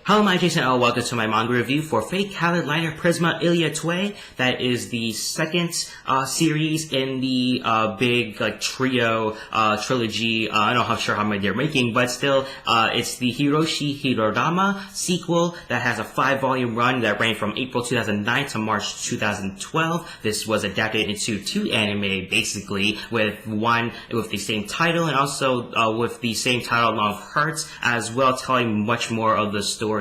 Hello, my Jason L. Welcome to my manga review for Fate Kaleid Liner Prisma Illya Tue. That is the second series in the big trio trilogy. I'm not sure how many they're making, but still, it's the Hiroshi Hirodama sequel that has a 5-volume run that ran from April 2009 to March 2012. This was adapted into 2 anime, basically, with one with the same title and also with the same title along with Hearts, as well, telling much more of the story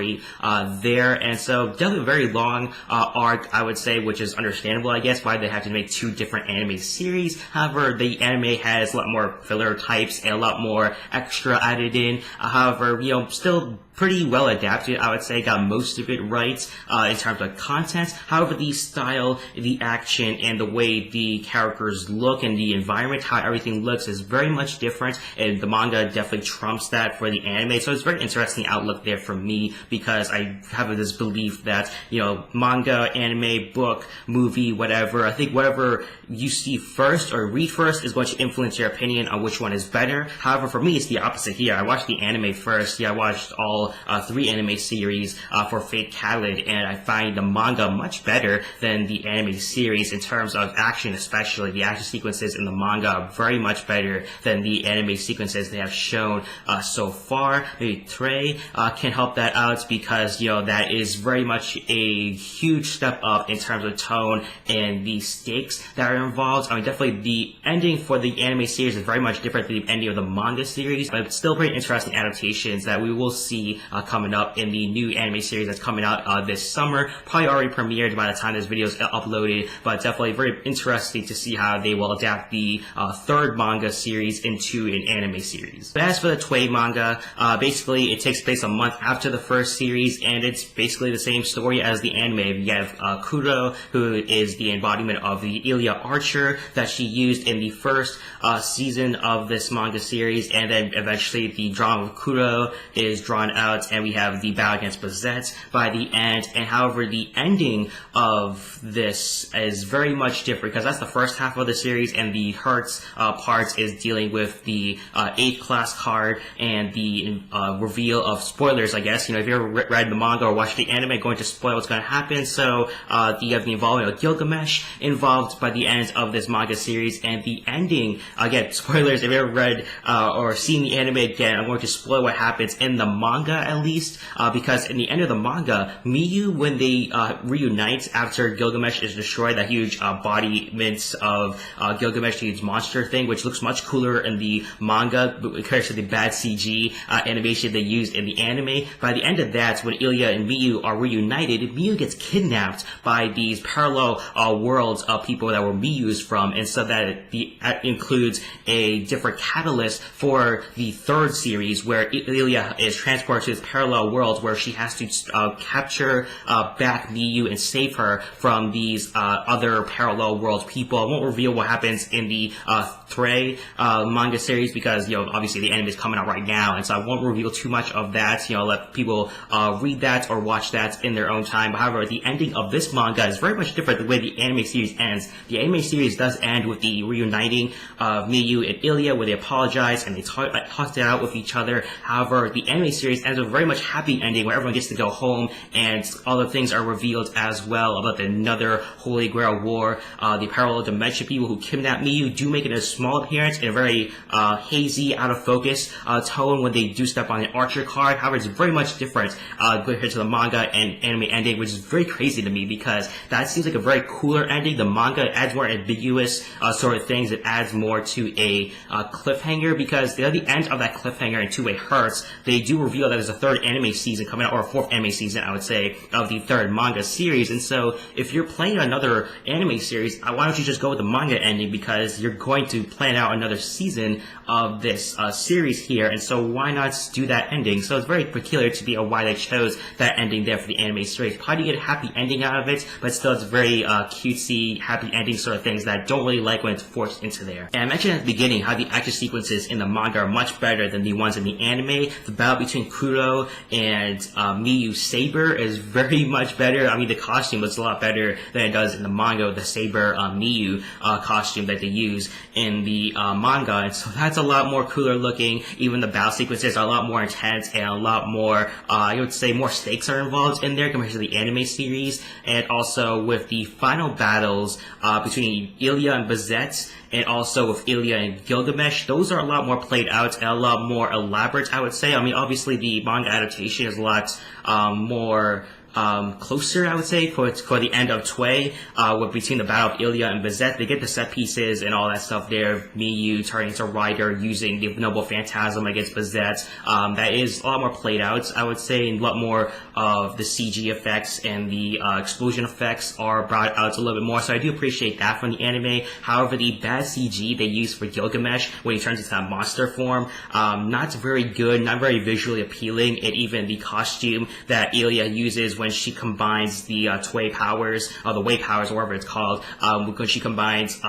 there. And so definitely a very long arc, I would say, which is understandable, I guess, why they have to make 2 different anime series. However, the anime has a lot more filler types and a lot more extra added in. However, still pretty well adapted, I would say. Got most of it right in terms of content. However, the style, the action, and the way the characters look and the environment, how everything looks, is very much different, and the manga definitely trumps that for the anime. So it's a very interesting outlook there for me, because I have this belief that, manga, anime, book, movie, whatever, I think whatever you see first or read first is going to influence your opinion on which one is better. However, for me, it's the opposite here. I watched the anime first. I watched all 3 anime series for Fate Kaleid, and I find the manga much better than the anime series in terms of action, especially. The action sequences in the manga are very much better than the anime sequences they have shown so far. Maybe Trey can help that out, because, that is very much a huge step up in terms of tone and the stakes that are involved. I mean, definitely the ending for the anime series is very much different than the ending of the manga series, but it's still pretty interesting adaptations that we will see coming up in the new anime series that's coming out this summer. Probably already premiered by the time this video is uploaded, but definitely very interesting to see how they will adapt the 3rd manga series into an anime series. But as for the Tue manga, basically it takes place a month after the first series, and it's basically the same story as the anime. You have Kuro, who is the embodiment of the Illya archer that she used in the first season of this manga series, and then eventually the drama of Kuro is drawn out, and we have the battle against Bazette by the end. And however, the ending of this is very much different, because that's the first half of the series, and the Hearts parts is dealing with the 8th class card and the reveal of spoilers, I guess. If you ever read the manga or watched the anime, going to spoil what's going to happen. So you have the involvement of Gilgamesh involved by the end of this manga series, and the ending, again, spoilers, if you ever read or seen the anime, again, I'm going to spoil what happens in the manga at least, because in the end of the manga, Miyu, when they reunite after Gilgamesh is destroyed, that huge embodiment of Gilgamesh, huge monster thing, which looks much cooler in the manga compared to the bad CG animation they used in the anime. By the end of that, when Illya and Miyu are reunited, Miyu gets kidnapped by these parallel worlds of people that were Miyu's from, and so that includes a different catalyst for the 3rd series, where Illya is transported to this parallel world where she has to capture back Miyu and save her from these other parallel world people. I won't reveal what happens in the Trey manga series, because obviously the anime is coming out right now, and so I won't reveal too much of that. Let people read that or watch that in their own time. However, the ending of this manga is very much different the way the anime series ends. The anime series does end with the reuniting of Miyu and Illya, where they apologize and they talk it out with each other. However, the anime series ends with a very much happy ending, where everyone gets to go home, and all the things are revealed as well about another Holy Grail war. The parallel dimension people who kidnap Miyu do make it a small appearance in a very hazy, out of focus tone when they do step on an archer card. However, it's very much different compared to the manga and anime ending, which is very crazy to me, because that seems like a very cooler ending. The manga adds more ambiguous sort of things. It adds more to a cliffhanger, because at the end of that cliffhanger in Two-Way Hearts, they do reveal that there's a 3rd anime season coming out, or a 4th anime season, I would say, of the 3rd manga series. And so if you're playing another anime series, why don't you just go with the manga ending, because you're going to plan out another season of this series here, and so why not do that ending? So it's very peculiar to me on why they chose that ending there for the anime series. Probably get a happy ending out of it, but still it's very cutesy, happy ending sort of things that I don't really like when it's forced into there. And I mentioned at the beginning how the action sequences in the manga are much better than the ones in the anime. The battle between Kuro and Miyu Saber is very much better. I mean, the costume looks a lot better than it does in the manga, the Saber Miyu costume that they use in in the manga, and so that's a lot more cooler looking. Even the battle sequences are a lot more intense and a lot more, I would say more stakes are involved in there compared to the anime series. And also with the final battles between Illya and Bazette, and also with Illya and Gilgamesh, those are a lot more played out and a lot more elaborate, I would say. I mean, obviously the manga adaptation is a lot more closer, I would say, for the end of Tway, with between the battle of Illya and Bazette. They get the set pieces and all that stuff there. Miyu turning into Rider using the Noble Phantasm against Bazette. That is a lot more played out, I would say, and a lot more of the CG effects and the explosion effects are brought out a little bit more. So I do appreciate that from the anime. However, the bad CG they use for Gilgamesh when he turns into that monster form, not very good, not very visually appealing, and even the costume that Illya uses when she combines the Tway powers, or the Way powers, or whatever it's called, when she combines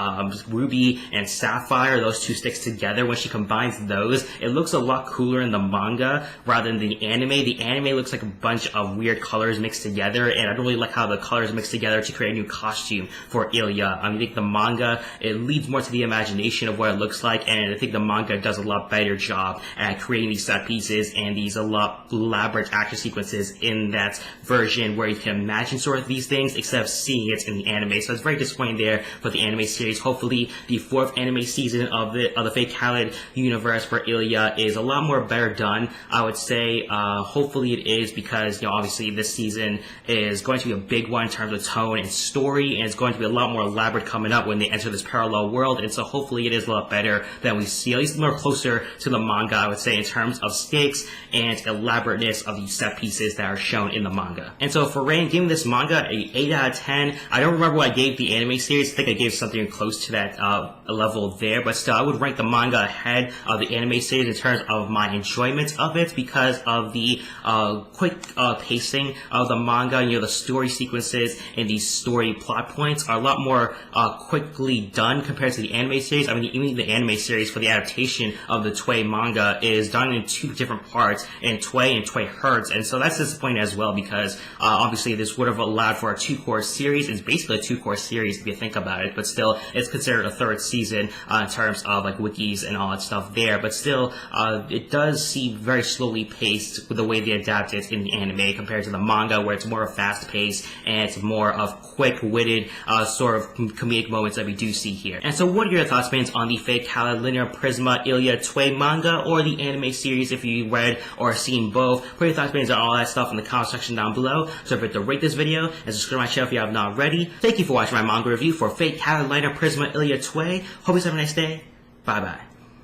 Ruby and Sapphire, those two sticks together, when she combines those, it looks a lot cooler in the manga rather than the anime. The anime looks like a bunch of weird colors mixed together, and I don't really like how the colors mix together to create a new costume for Illya. I think the manga, it leads more to the imagination of what it looks like, and I think the manga does a lot better job at creating these set pieces and these a lot elaborate action sequences in that version where you can imagine sort of these things instead of seeing it in the anime. So it's very disappointing there for the anime series. Hopefully the 4th anime season of the Fate Kaleid universe for Illya is a lot more better done, I would say. Hopefully it is, because obviously this season is going to be a big one in terms of tone and story, and it's going to be a lot more elaborate coming up when they enter this parallel world, and so hopefully it is a lot better than we see, at least more closer to the manga, I would say, in terms of stakes and elaborateness of these set pieces that are shown in the manga. And so for Rain, giving this manga a 8 out of 10. I don't remember what I gave the anime series. I think I gave something close to that level there, but still I would rank the manga ahead of the anime series in terms of my enjoyment of it, because of the quick pacing of the manga. The story sequences and these story plot points are a lot more quickly done compared to the anime series. I mean, even the anime series for the adaptation of the Tway manga is done in 2 different parts, in Tway and Tway Hertz, and so that's disappointing as well, because obviously this would have allowed for a 2-course series. It's basically a 2-course series if you think about it, but still it's considered a 3rd season in terms of like wikis and all that stuff there, but still it does seem very slowly paced with the way they adapt it in the anime compared to the manga, where it's more fast paced and it's more of quick-witted sort of comedic moments that we do see here. And so what are your thoughts, fans, on the Fate Kaleid Linear Prisma Illya Tway manga or the anime series if you read or seen both? Put your thoughts, fans, on all that stuff in the comment section down below. So don't forget to rate this video and subscribe to my channel if you have not already. Thank you for watching my manga review for Fate Kaleid Linear Prisma Illya Tway. Hope you have a nice day. Bye bye.